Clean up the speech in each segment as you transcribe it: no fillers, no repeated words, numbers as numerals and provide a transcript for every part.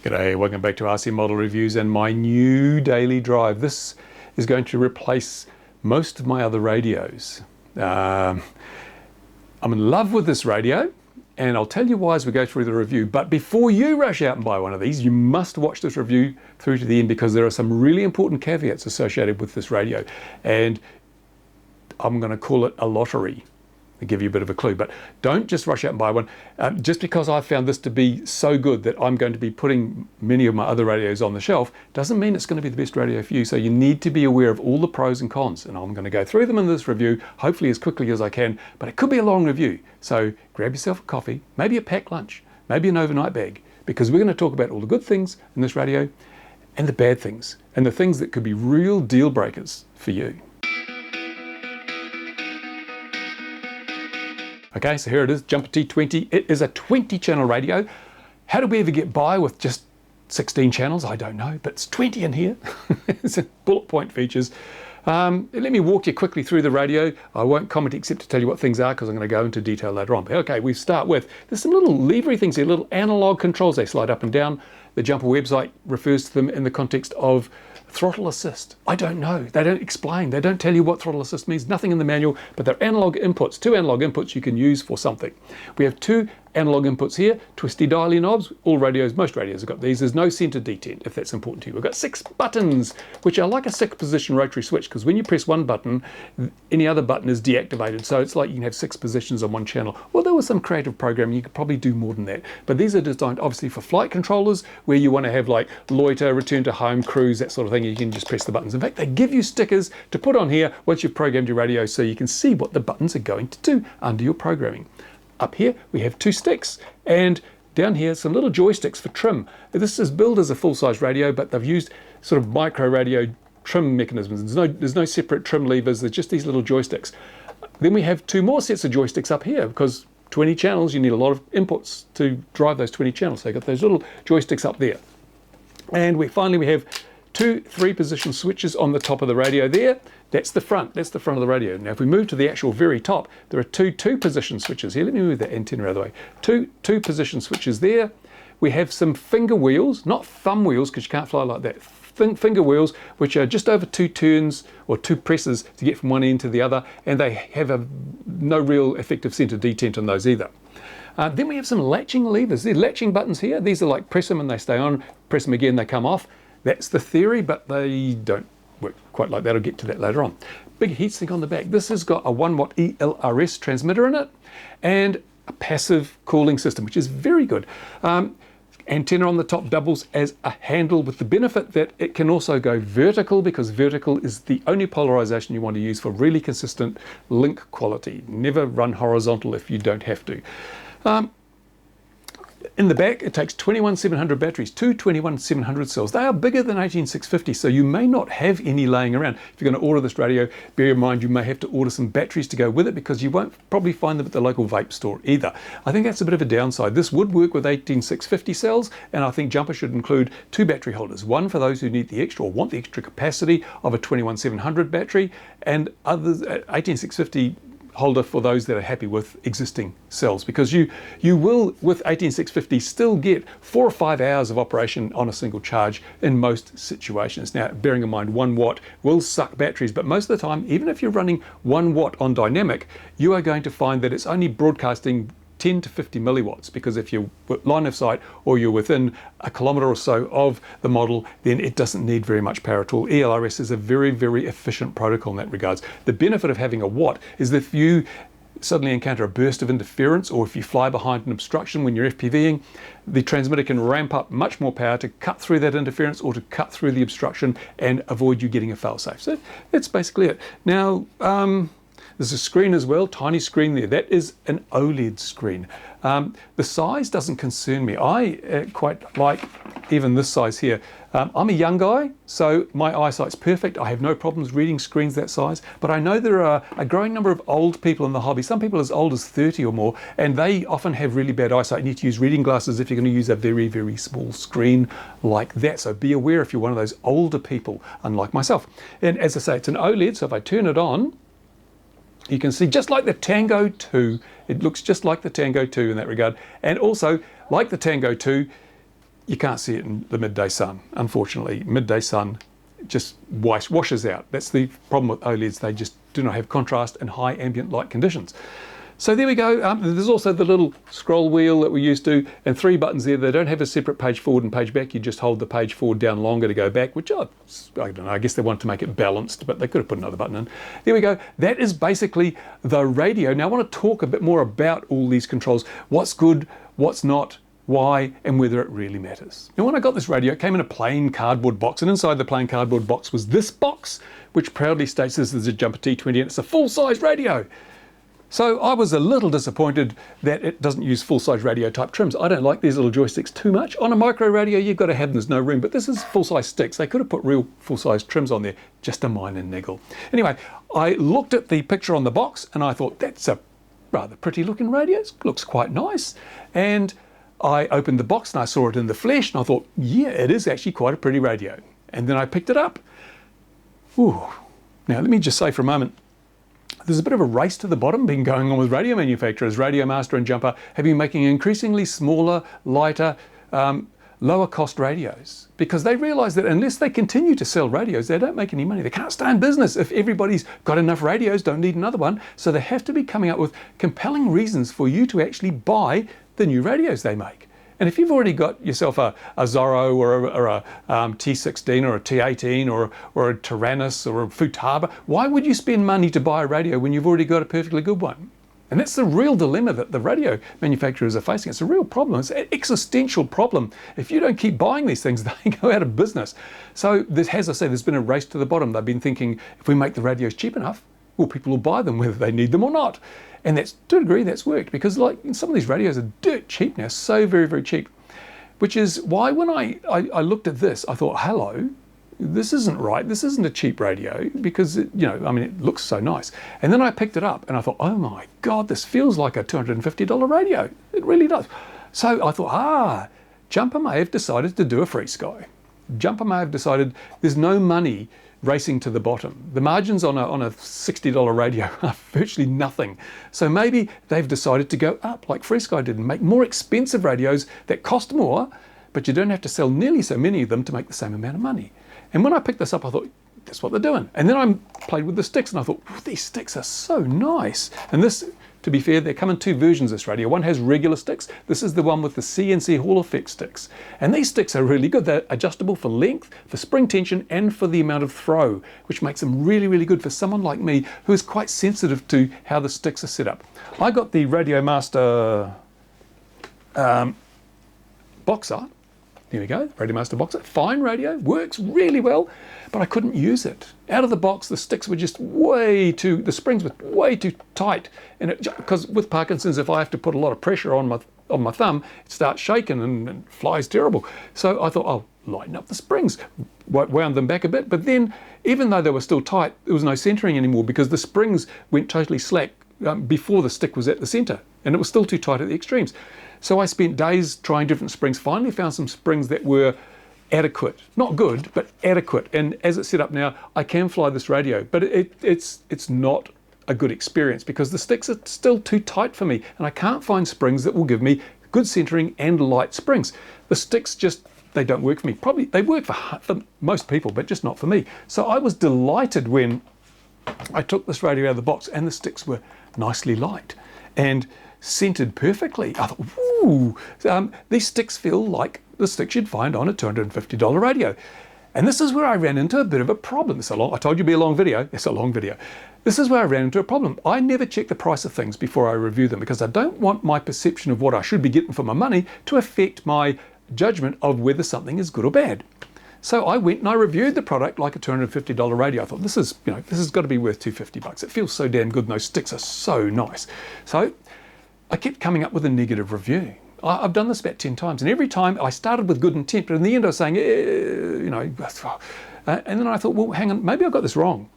G'day, welcome back to RC Model Reviews and my new daily drive. This is going to replace most of my other radios. I'm in love with this radio and I'll tell you why as we go through the review. But before you rush out and buy one of these, you must watch this review through to the end because there are some really important caveats associated with this radio. And I'm going to call it a lottery. To give you a bit of a clue, but don't just rush out and buy one. Just because I found this to be so good that I'm going to be putting many of my other radios on the shelf doesn't mean it's going to be the best radio for you. So you need to be aware of all the pros and cons, and I'm going to go through them in this review, hopefully as quickly as I can, but it could be a long review. So grab yourself a coffee, maybe a packed lunch, maybe an overnight bag, because we're going to talk about all the good things in this radio and the bad things, and the things that could be real deal breakers for you. Okay, so here it is, Jumper T-20. It is a 20-channel radio. How did we ever get by with just 16 channels? I don't know, but it's 20 in here. It's a bullet point features. Let me walk you quickly through the radio. I won't comment except to tell you what things are because I'm going to go into detail later on. But okay, we start with, there's some little levery things here, little analog controls. They slide up and down. The Jumper website refers to them in the context of throttle assist. I don't know. They don't explain. They don't tell you what throttle assist means. Nothing in the manual, but they're analog inputs. Two analog inputs you can use for something. We have two analog inputs here, twisty dialing knobs. All radios, most radios have got these. There's no center detent if that's important to you. We've got 6 buttons, which are like a 6-position rotary switch, because when you press one button, any other button is deactivated. So it's like you can have 6 positions on one channel. Well, there was some creative programming. You could probably do more than that. But these are designed obviously for flight controllers, where you want to have like loiter, return to home, cruise, that sort of thing. You can just press the buttons. In fact, they give you stickers to put on here once you've programmed your radio so you can see what the buttons are going to do under your programming. Up here we have 2 sticks, and down here some little joysticks for trim. This is billed as a full-size radio, but they've used sort of micro radio trim mechanisms. There's no separate trim levers, there's just these little joysticks. Then we have 2 more sets of joysticks up here, because 20 channels, you need a lot of inputs to drive those 20 channels. So you've got those little joysticks up there. And finally we have 2 3-position switches on the top of the radio there. That's the front of the radio. Now if we move to the actual very top, there are 2 2-position switches here. Let me move that antenna out of the way. 2 2-position switches there. We have some finger wheels, not thumb wheels because you can't fly like that. Finger wheels, which are just over 2 turns or 2 presses to get from one end to the other, and they have no real effective center detent on those either. Then we have some latching levers. They're latching buttons here. These are like press them and they stay on, press them again, they come off. That's the theory, but they don't work quite like that. I'll get to that later on. Big heatsink on the back. This has got a 1 watt ELRS transmitter in it and a passive cooling system, which is very good. Antenna on the top doubles as a handle, with the benefit that it can also go vertical, because vertical is the only polarization you want to use for really consistent link quality. Never run horizontal if you don't have to. In the back, it takes 21700 batteries, 2 21700 cells. They are bigger than 18650, so you may not have any laying around. If you're going to order this radio, bear in mind you may have to order some batteries to go with it, because you won't probably find them at the local vape store either. I think that's a bit of a downside. This would work with 18650 cells, and I think Jumper should include 2 battery holders. One for those who need the extra or want the extra capacity of a 21700 battery, and others 18650 holder for those that are happy with existing cells, because you will with 18650 still get 4 or 5 hours of operation on a single charge in most situations. Now bearing in mind 1 watt will suck batteries, but most of the time, even if you're running 1 watt on dynamic, you are going to find that it's only broadcasting 10 to 50 milliwatts, because if you're line of sight or you're within a kilometer or so of the model, then it doesn't need very much power at all. ELRS is a very, very efficient protocol in that regards. The benefit of having a watt is that if you suddenly encounter a burst of interference, or if you fly behind an obstruction when you're FPVing, the transmitter can ramp up much more power to cut through that interference or to cut through the obstruction and avoid you getting a failsafe. So that's basically it. Now, there's a screen as well, tiny screen there. That is an OLED screen. The size doesn't concern me. I quite like even this size here. I'm a young guy, so my eyesight's perfect. I have no problems reading screens that size, but I know there are a growing number of old people in the hobby, some people as old as 30 or more, and they often have really bad eyesight. You need to use reading glasses if you're going to use a very, very small screen like that. So be aware if you're one of those older people, unlike myself. And as I say, it's an OLED, so if I turn it on, you can see just like the Tango 2, it looks just like the Tango 2 in that regard. And also, like the Tango 2, you can't see it in the midday sun. Unfortunately, midday sun just washes out. That's the problem with OLEDs. They just do not have contrast and high ambient light conditions. So there we go. There's also the little scroll wheel that we used to, and 3 buttons there. They don't have a separate page forward and page back. You just hold the page forward down longer to go back, which I don't know. I guess they wanted to make it balanced, but they could have put another button in. There we go. That is basically the radio. Now I want to talk a bit more about all these controls. What's good, what's not, why, and whether it really matters. Now when I got this radio, it came in a plain cardboard box, and inside the plain cardboard box was this box, which proudly states this is a Jumper T-20 and it's a full-size radio. So I was a little disappointed that it doesn't use full-size radio type trims. I don't like these little joysticks too much. On a micro radio, you've got to have them, there's no room, but this is full-size sticks. They could have put real full-size trims on there, just a minor niggle. Anyway, I looked at the picture on the box and I thought, that's a rather pretty looking radio. It looks quite nice. And I opened the box and I saw it in the flesh and I thought, yeah, it is actually quite a pretty radio. And then I picked it up. Ooh. Now, let me just say for a moment, there's a bit of a race to the bottom been going on with radio manufacturers. Radio Master and Jumper have been making increasingly smaller, lighter, lower cost radios because they realize that unless they continue to sell radios, they don't make any money. They can't stay in business if everybody's got enough radios, don't need another one. So they have to be coming up with compelling reasons for you to actually buy the new radios they make. And if you've already got yourself a Zorro or a T16 or a T18 or a Tyrannus or a Futaba, why would you spend money to buy a radio when you've already got a perfectly good one? And that's the real dilemma that the radio manufacturers are facing. It's a real problem. It's an existential problem. If you don't keep buying these things, they go out of business. So as I say, there's been a race to the bottom. They've been thinking, if we make the radios cheap enough, well, people will buy them whether they need them or not. And that's, to a degree, that's worked because like some of these radios are dirt cheap now, so very, very cheap. Which is why when I looked at this, I thought, hello, this isn't right. This isn't a cheap radio because, it looks so nice. And then I picked it up and I thought, oh my God, this feels like a $250 radio. It really does. So I thought, Jumper may have decided to do a free sky. Jumper may have decided there's no money racing to the bottom. The margins on a $60 radio are virtually nothing. So maybe they've decided to go up like FreeSky did and make more expensive radios that cost more, but you don't have to sell nearly so many of them to make the same amount of money. And when I picked this up, I thought, that's what they're doing. And then I played with the sticks and I thought, these sticks are so nice. And this, to be fair, they come in 2 versions of this radio. One has regular sticks. This is the one with the CNC Hall effect sticks. And these sticks are really good. They're adjustable for length, for spring tension, and for the amount of throw, which makes them really, really good for someone like me who is quite sensitive to how the sticks are set up. I got the Radio Master Boxer. There we go, Radio Master Boxer. Fine radio, works really well, but I couldn't use it. Out of the box, the sticks were just the springs were way too tight. And because with Parkinson's, if I have to put a lot of pressure on my thumb, it starts shaking and flies terrible. So I thought, I'll lighten up the springs, wound them back a bit. But then, even though they were still tight, there was no centering anymore because the springs went totally slack before the stick was at the center, and it was still too tight at the extremes. So I spent days trying different springs, finally found some springs that were adequate. Not good, but adequate. And as it's set up now, I can fly this radio, but it's not a good experience because the sticks are still too tight for me, and I can't find springs that will give me good centering and light springs. The sticks just, they don't work for me. Probably they work for most people, but just not for me. So I was delighted when I took this radio out of the box and the sticks were nicely light and centered perfectly. I thought, ooh, these sticks feel like the sticks you'd find on a $250 radio. And this is where I ran into a bit of a problem. I told you it'd be a long video. It's a long video. This is where I ran into a problem. I never check the price of things before I review them because I don't want my perception of what I should be getting for my money to affect my judgment of whether something is good or bad. So I went and I reviewed the product like a $250 radio. I thought, this has got to be worth $250. It feels so damn good and those sticks are so nice. So I kept coming up with a negative review. I've done this about 10 times, and every time I started with good intent, but in the end I was saying, and then I thought, well, hang on, maybe I got this wrong.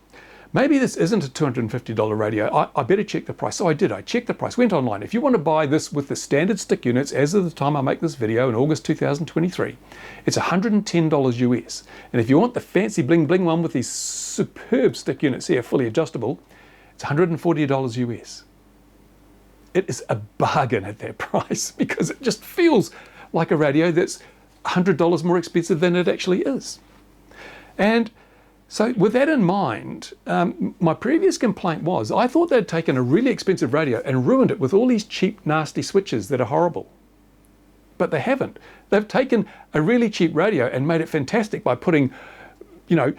Maybe this isn't a $250 radio. I better check the price. So I did. I checked the price, went online. If you want to buy this with the standard stick units, as of the time I make this video in August 2023, it's $110 US. And if you want the fancy bling bling one with these superb stick units here, fully adjustable, it's $140 US. It is a bargain at that price because it just feels like a radio that's $100 more expensive than it actually is. And so with that in mind, my previous complaint was I thought they'd taken a really expensive radio and ruined it with all these cheap, nasty switches that are horrible. But they haven't. They've taken a really cheap radio and made it fantastic by putting, you know,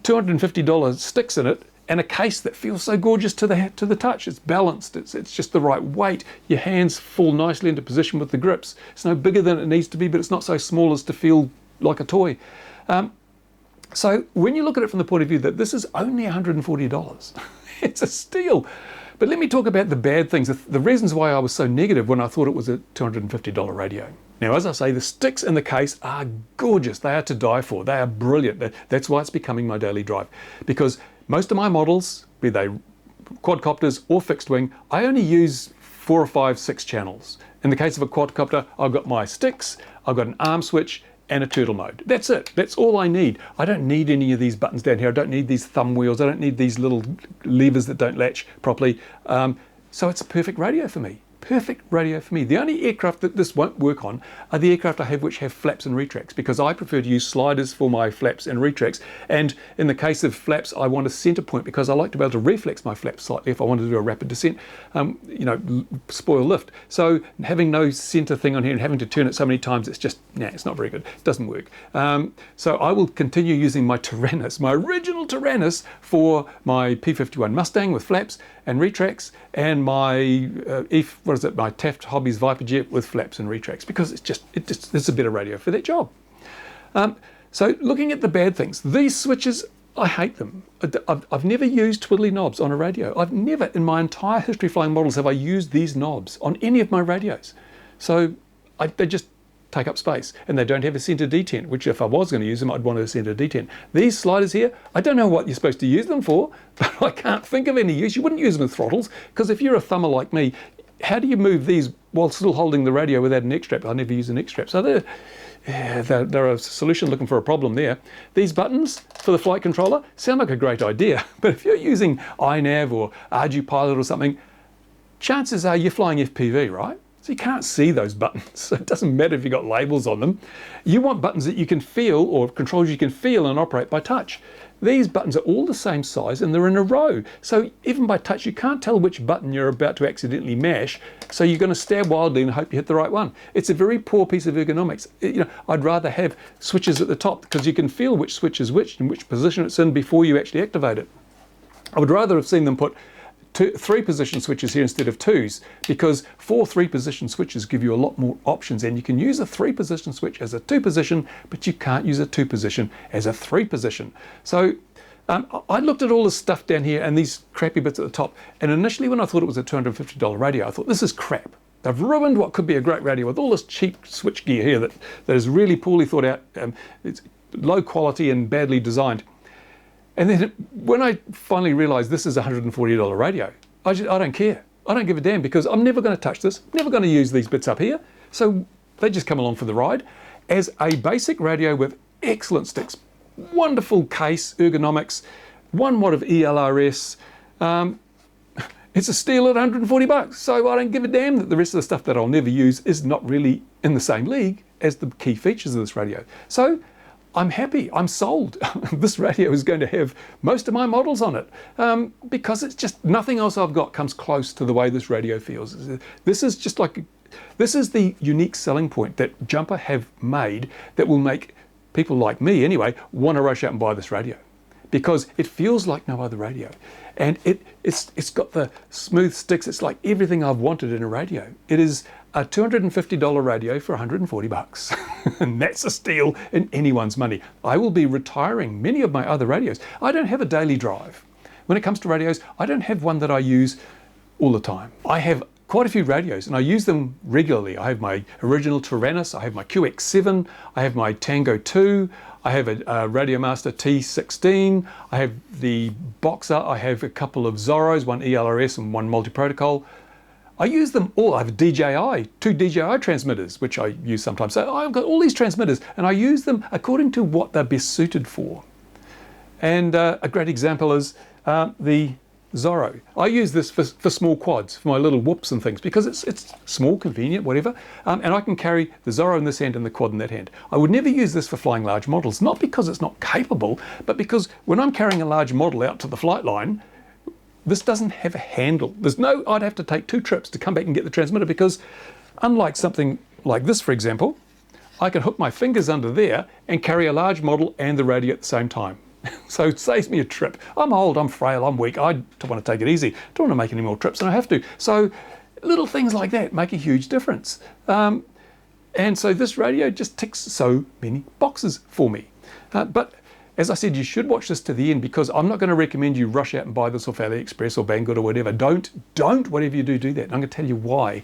$250 sticks in it and a case that feels so gorgeous to the touch. It's balanced. It's just the right weight. Your hands fall nicely into position with the grips. It's no bigger than it needs to be, but it's not so small as to feel like a toy. So when you look at it from the point of view that this is only $140, it's a steal. But let me talk about the bad things, the reasons why I was so negative when I thought it was a $250 radio. Now, as I say, the sticks in the case are gorgeous. They are to die for. They are brilliant. That's why it's becoming my daily drive. Because most of my models, be they quadcopters or fixed wing, I only use 4 or 5, 6 channels. In the case of a quadcopter, I've got my sticks, I've got an arm switch, and a turtle mode. That's it. That's all I need. I don't need any of these buttons down here. I don't need these thumb wheels. I don't need these little levers that don't latch properly. So it's a perfect radio for me. Perfect radio for me. The only aircraft that this won't work on are the aircraft I have which have flaps and retracts, because I prefer to use sliders for my flaps and retracts. And in the case of flaps, I want a center point because I like to be able to reflex my flaps slightly if I want to do a rapid descent, spoil lift. So having no center thing on here and having to turn it so many times, it's just, it's not very good. It doesn't work. So I will continue using my Tyrannus, my original Tyrannus, for my P51 Mustang with flaps and retracts, and my my Taft Hobbies Viperjet with flaps and retracts, because it's a better radio for that job. So looking at the bad things, these switches, I hate them. I've never used twiddly knobs on a radio. I've never, in my entire history flying models, have I used these knobs on any of my radios. So they just take up space, and they don't have a center detent, which if I was going to use them, I'd want a center detent. These sliders here, I don't know what you're supposed to use them for, but I can't think of any use. You wouldn't use them with throttles, because if you're a thumber like me, how do you move these while still holding the radio without an neck strap? I never use a neck strap. So they're a solution looking for a problem there. These buttons for the flight controller sound like a great idea, but if you're using iNav or RG-Pilot or something, chances are you're flying FPV, right? So you can't see those buttons. So it doesn't matter if you've got labels on them. You want buttons that you can feel, or controls you can feel and operate by touch. These buttons are all the same size and they're in a row. So even by touch, you can't tell which button you're about to accidentally mash. So you're going to stab wildly and hope you hit the right one. It's a very poor piece of ergonomics. I'd rather have switches at the top, because you can feel which switch is which and which position it's in before you actually activate it. I would rather have seen them put 3 position switches here instead of 2s, because 4 3-position switches give you a lot more options, and you can use a 3-position switch as a 2-position, but you can't use a 2-position as a 3-position. So I looked at all this stuff down here and these crappy bits at the top, and initially when I thought it was a $250 radio, I thought, this is crap. They've ruined what could be a great radio with all this cheap switch gear here that is really poorly thought out. It's low quality and badly designed. And then when I finally realized this is a $140 radio, I don't care. I don't give a damn, because I'm never going to touch this, never going to use these bits up here. So they just come along for the ride. As a basic radio with excellent sticks, wonderful case, ergonomics, 1 watt of ELRS, it's a steal at $140. So I don't give a damn that the rest of the stuff that I'll never use is not really in the same league as the key features of this radio. So I'm happy, I'm sold. This radio is going to have most of my models on it, because it's just nothing else I've got comes close to the way this radio feels. This is the unique selling point that Jumper have made that will make people like me anyway want to rush out and buy this radio, because it feels like no other radio. And it's got the smooth sticks. It's like everything I've wanted in a radio. It is a $250 radio for $140. And that's a steal in anyone's money. I will be retiring many of my other radios. I don't have a daily drive. When it comes to radios, I don't have one that I use all the time. I have quite a few radios and I use them regularly. I have my original Tyrannus, I have my QX7, I have my Tango 2, I have a Radiomaster T16, I have the Boxer, I have a couple of Zorros, 1 ELRS and 1 multi-protocol. I use them all. I have DJI, 2 DJI transmitters, which I use sometimes. So I've got all these transmitters and I use them according to what they're best suited for. And a great example is the Zorro. I use this for small quads, for my little whoops and things, because it's small, convenient, whatever, and I can carry the Zorro in this hand and the quad in that hand. I would never use this for flying large models, not because it's not capable, but because when I'm carrying a large model out to the flight line, this doesn't have a handle. I'd have to take 2 trips to come back and get the transmitter, because unlike something like this, for example, I can hook my fingers under there and carry a large model and the radio at the same time. So it saves me a trip. I'm old, I'm frail, I'm weak. I don't want to take it easy. I don't want to make any more trips than I have to. So little things like that make a huge difference. And so this radio just ticks so many boxes for me. But as I said, you should watch this to the end, because I'm not going to recommend you rush out and buy this off AliExpress or Banggood or whatever. Don't, whatever you do that. And I'm going to tell you why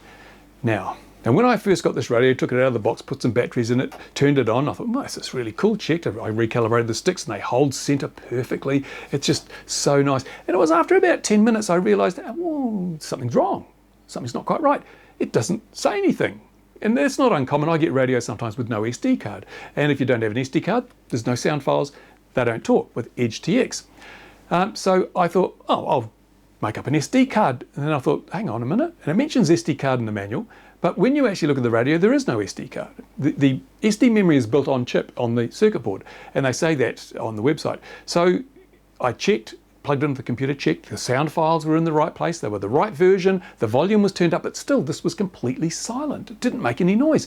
now. And when I first got this radio, took it out of the box, put some batteries in it, turned it on, I thought, nice, it's really cool. Checked it. I recalibrated the sticks and they hold center perfectly. It's just so nice. And it was after about 10 minutes I realized, oh, something's wrong. Something's not quite right. It doesn't say anything. And that's not uncommon. I get radios sometimes with no SD card. And if you don't have an SD card, there's no sound files. They don't talk with Edge TX. So I thought, oh, I'll make up an SD card. And then I thought, hang on a minute. And it mentions SD card in the manual. But when you actually look at the radio, there is no SD card. The SD memory is built on chip on the circuit board, and they say that on the website. So I checked, plugged into the computer, checked the sound files were in the right place, they were the right version, the volume was turned up, but still this was completely silent. It didn't make any noise.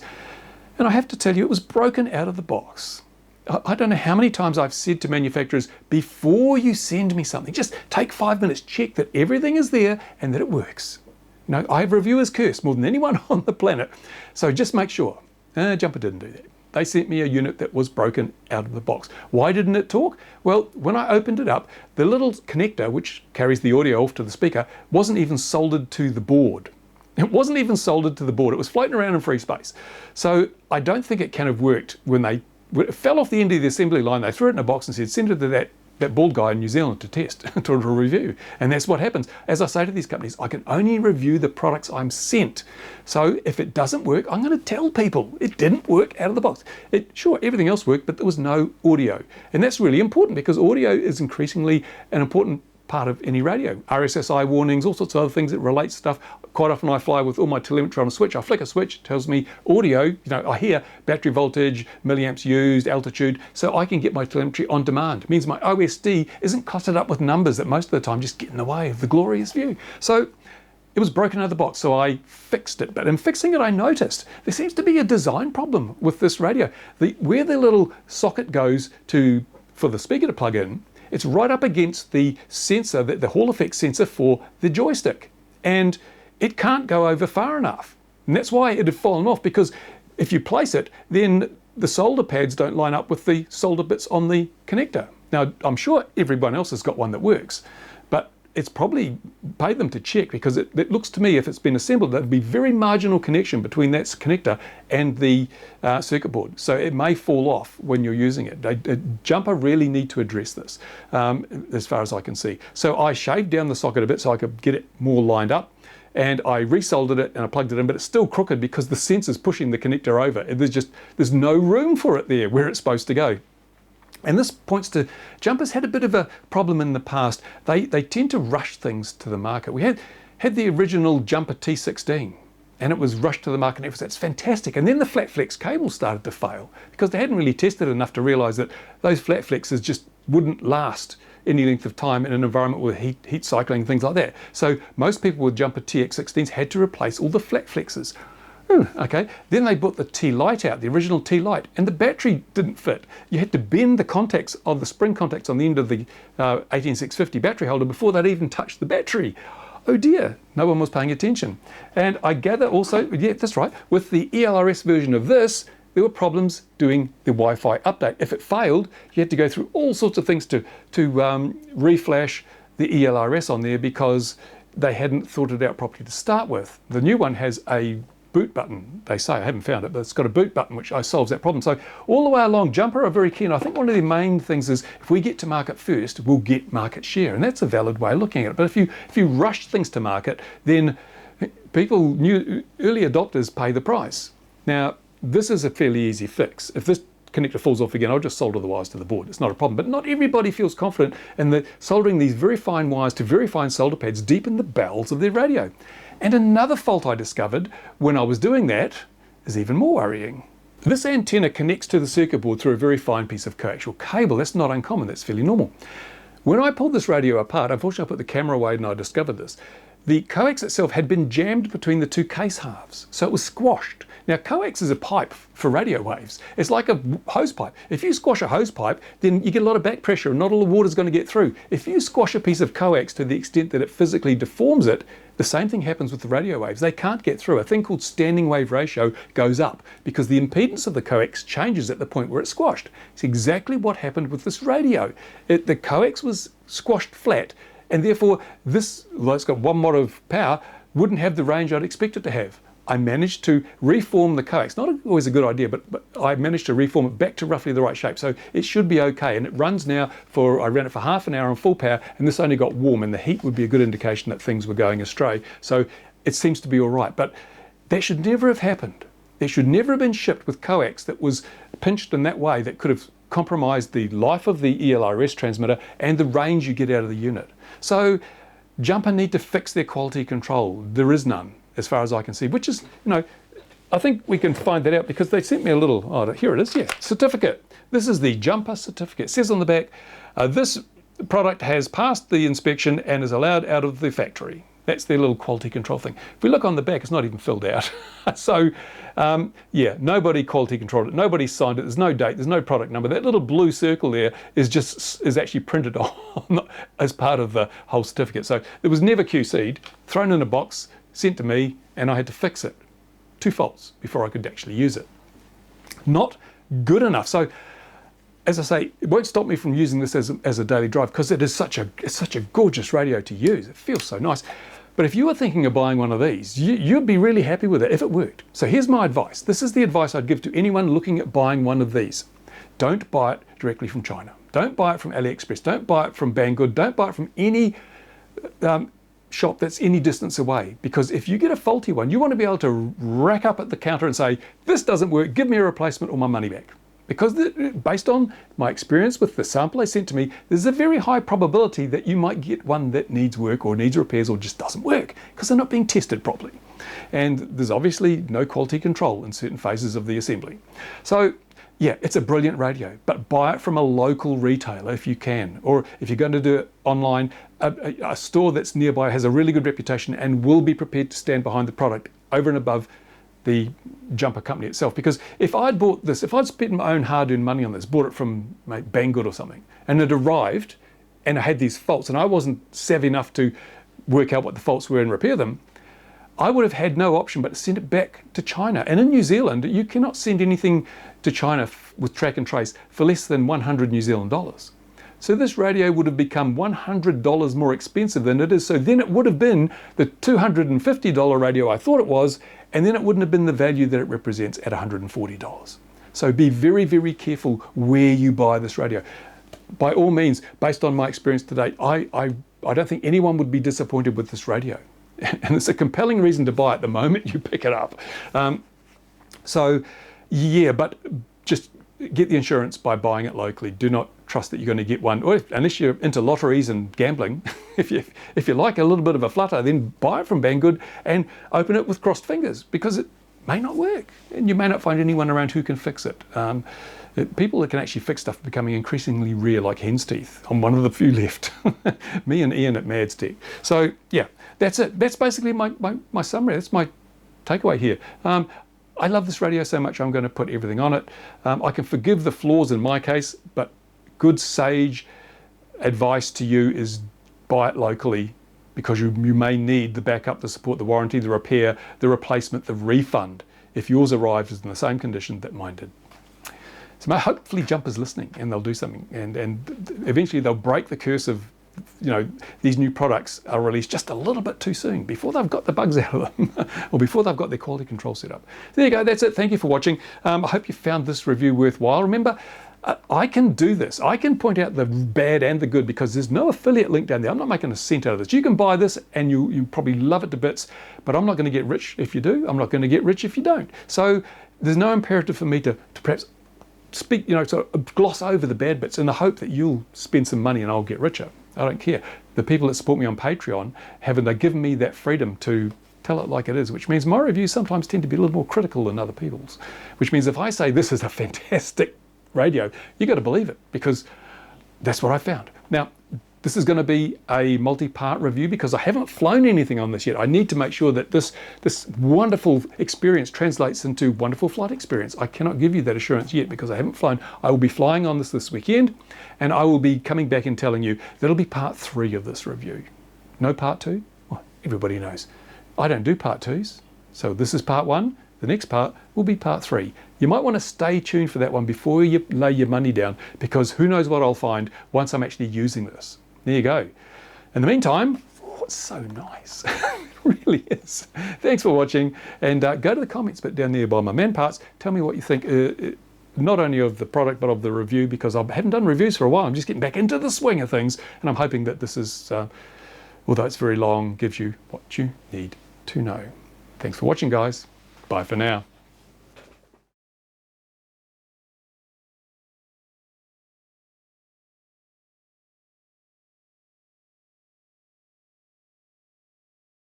And I have to tell you, it was broken out of the box. I don't know how many times I've said to manufacturers, before you send me something, just take 5 minutes, check that everything is there and that it works. You know, I have reviewers curse more than anyone on the planet. So just make sure. Jumper didn't do that. They sent me a unit that was broken out of the box. Why didn't it talk? Well, when I opened it up, the little connector, which carries the audio off to the speaker, wasn't even soldered to the board. It wasn't even soldered to the board. It was floating around in free space. So I don't think it can have worked when it fell off the end of the assembly line. They threw it in a box and said, send it to that bald guy in New Zealand to test, to review. And that's what happens. As I say to these companies, I can only review the products I'm sent. So if it doesn't work, I'm going to tell people it didn't work out of the box. Sure, everything else worked, but there was no audio. And that's really important, because audio is increasingly an important part of any radio. RSSI warnings, all sorts of other things that relate stuff. Quite often I fly with all my telemetry on a switch. I flick a switch, it tells me audio. I hear battery voltage, milliamps used, altitude, so I can get my telemetry on demand. It means my OSD isn't cluttered up with numbers that most of the time just get in the way of the glorious view. So it was broken out of the box, so I fixed it. But in fixing it, I noticed there seems to be a design problem with this radio. Where the little socket goes for the speaker to plug in, it's right up against the sensor, the Hall effect sensor for the joystick. And it can't go over far enough. And that's why it had fallen off, because if you place it, then the solder pads don't line up with the solder bits on the connector. Now, I'm sure everyone else has got one that works, but it's probably paid them to check, because it looks to me, if it's been assembled, there'd be very marginal connection between that connector and the circuit board. So it may fall off when you're using it. Jumper really need to address this, as far as I can see. So I shaved down the socket a bit so I could get it more lined up, and I resoldered it and I plugged it in, but it's still crooked because the sensor's pushing the connector over. There's no room for it there where it's supposed to go. And this points to Jumper's had a bit of a problem in the past. They tend to rush things to the market. We had the original Jumper T16, and it was rushed to the market, and that's fantastic. And then the flat flex cables started to fail because they hadn't really tested enough to realize that those flat flexes just wouldn't last any length of time in an environment with heat cycling, things like that. So most people with Jumper TX16s had to replace all the flat flexes. Okay, then they brought the T-Lite out, the original T-Lite, and the battery didn't fit. You had to bend the contacts of the spring contacts on the end of the 18650 battery holder before they'd even touch the battery. Oh dear, no one was paying attention. And I gather also, yeah, that's right, with the ELRS version of this, there were problems doing the Wi-Fi update. If it failed, you had to go through all sorts of things to reflash the ELRS on there, because they hadn't thought it out properly to start with. The new one has a boot button, they say. I haven't found it, but it's got a boot button which solves that problem. So all the way along, Jumper are very keen. I think one of the main things is if we get to market first, we'll get market share, and that's a valid way of looking at it. But if you rush things to market, then early adopters pay the price. Now, this is a fairly easy fix. If this connector falls off again, I'll just solder the wires to the board. It's not a problem. But not everybody feels confident in the soldering these very fine wires to very fine solder pads deep in the bowels of their radio. And another fault I discovered when I was doing that is even more worrying. This antenna connects to the circuit board through a very fine piece of coaxial cable. That's not uncommon, that's fairly normal. When I pulled this radio apart, unfortunately I put the camera away and I discovered this, the coax itself had been jammed between the two case halves, so it was squashed. Now coax is a pipe for radio waves. It's like a hose pipe. If you squash a hose pipe, then you get a lot of back pressure and not all the water is going to get through. If you squash a piece of coax to the extent that it physically deforms it, the same thing happens with the radio waves. They can't get through. A thing called standing wave ratio goes up because the impedance of the coax changes at the point where it's squashed. It's exactly what happened with this radio. The coax was squashed flat, and therefore this, although it's got 1 watt of power, wouldn't have the range I'd expect it to have. I managed to reform the coax. Not always a good idea, but I managed to reform it back to roughly the right shape. So it should be okay. And it runs now I ran it for half an hour on full power, and this only got warm, and the heat would be a good indication that things were going astray. So it seems to be all right. But that should never have happened. It should never have been shipped with coax that was pinched in that way that could have compromised the life of the ELRS transmitter and the range you get out of the unit. So Jumper need to fix their quality control. There is none, as far as I can see, which is, I think we can find that out because they sent me a little, here it is, yeah, certificate. This is the Jumper certificate. It says on the back, this product has passed the inspection and is allowed out of the factory. That's their little quality control thing. If we look on the back, it's not even filled out. So, yeah, nobody quality controlled it. Nobody signed it. There's no date. There's no product number. That little blue circle there is actually printed on as part of the whole certificate. So it was never QC'd, thrown in a box, sent to me, and I had to fix it. 2 faults before I could actually use it. Not good enough. So, as I say, it won't stop me from using this as a daily drive because it's such a gorgeous radio to use. It feels so nice. But if you were thinking of buying one of these, you'd be really happy with it if it worked. So here's my advice. This is the advice I'd give to anyone looking at buying one of these. Don't buy it directly from China. Don't buy it from AliExpress. Don't buy it from Banggood. Don't buy it from any shop that's any distance away, because if you get a faulty one, you want to be able to rack up at the counter and say, this doesn't work, give me a replacement or my money back. Because based on my experience with the sample they sent to me, there's a very high probability that you might get one that needs work or needs repairs or just doesn't work because they're not being tested properly. And there's obviously no quality control in certain phases of the assembly. So yeah, it's a brilliant radio, but buy it from a local retailer if you can. Or if you're going to do it online, a store that's nearby has a really good reputation and will be prepared to stand behind the product over and above the Jumper company itself. Because if I'd bought this, if I'd spent my own hard-earned money on this, bought it from Banggood or something, and it arrived and it had these faults and I wasn't savvy enough to work out what the faults were and repair them, I would have had no option but to send it back to China. And in New Zealand, you cannot send anything to China with track and trace for less than 100 New Zealand dollars. So this radio would have become $100 more expensive than it is. So then it would have been the $250 radio I thought it was, and then it wouldn't have been the value that it represents at $140. So be very, very careful where you buy this radio. By all means, based on my experience to date, I don't think anyone would be disappointed with this radio. And it's a compelling reason to buy it the moment you pick it up. So yeah, but just get the insurance by buying it locally. Do not trust that you're going to get one, or unless you're into lotteries and gambling. If you like a little bit of a flutter, then buy it from Banggood and open it with crossed fingers, because it may not work and you may not find anyone around who can fix it. People that can actually fix stuff are becoming increasingly rare, like hen's teeth. I'm one of the few left. Me and Ian at Mads Tech. So yeah, that's it. That's basically my summary. That's my takeaway here. I love this radio so much, I'm going to put everything on it. I can forgive the flaws in my case, but good sage advice to you is buy it locally, because you may need the backup, the support, the warranty, the repair, the replacement, the refund, if yours arrives in the same condition that mine did. So hopefully Jumper's listening and they'll do something, and eventually they'll break the curse of, these new products are released just a little bit too soon, before they've got the bugs out of them or before they've got their quality control set up. There you go, that's it. Thank you for watching. I hope you found this review worthwhile. Remember, I can do this. I can point out the bad and the good, because there's no affiliate link down there. I'm not making a cent out of this. You can buy this and you probably love it to bits, but I'm not going to get rich if you do. I'm not going to get rich if you don't. So there's no imperative for me to perhaps speak, sort of gloss over the bad bits in the hope that you'll spend some money and I'll get richer. I don't care. The people that support me on Patreon, they've given me that freedom to tell it like it is, which means my reviews sometimes tend to be a little more critical than other people's, which means if I say this is a fantastic radio, you got to believe it, because that's what I found. Now, this is going to be a multi-part review because I haven't flown anything on this yet. I need to make sure that this wonderful experience translates into wonderful flight experience. I cannot give you that assurance yet because I haven't flown. I will be flying on this weekend, and I will be coming back and telling you that'll be part 3 of this review. No part 2? Well, everybody knows I don't do part 2s. So this is part 1. The next part will be part 3. You might want to stay tuned for that one before you lay your money down, because who knows what I'll find once I'm actually using this. There you go. In the meantime, it's so nice. It really is. Thanks for watching, and go to the comments bit down there by my man parts. Tell me what you think, not only of the product but of the review, because I haven't done reviews for a while. I'm just getting back into the swing of things, and I'm hoping that this is, although it's very long, gives you what you need to know. Thanks for watching, guys. Bye for now.